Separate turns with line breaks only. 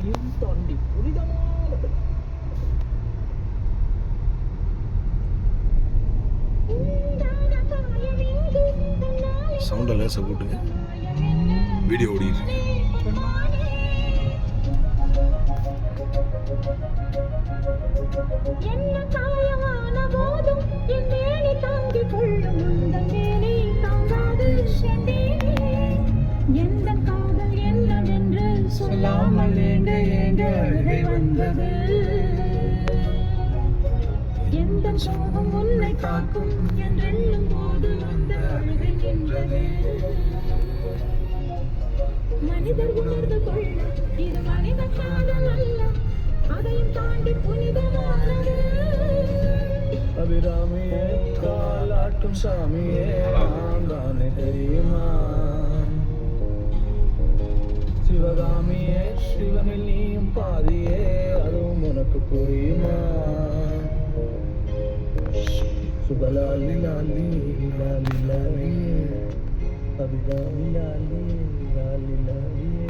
அதையும் தாண்டி புனிதமானது.
சவுண்டை லேசாக போட்டுங்க, வீடியோ ஓடிட்டு.
என்ன காயமான போதும் என் மேனி தாங்கிக் கொள்ளும் உந்தன் மேனி தாங்காது சென்றேனே. எந்த காதல் என்னவென்று சொல்லாமல் ஏங்க ஏங்க அழுகை வந்தது. எந்த சோகம் உன்னை காக்கும் என்றெண்ணும் போது அந்த அழுகை நின்றது. மனிதர் உணர்ந்து கொள்ள இது மனித காதல் அல்ல, அதையும் தாண்டி புனிதமானது.
அபிராமியே காலாட்டும் சாமியே நான் தானே தெரியுமா? சிவகாமியே சிவனில் நீயும் பாதியே, அதுவும் உனக்கு புரியுமா? சுபலாலி லாலி லாலி லாலி அபிராமி லாலி லாலி லாலியே.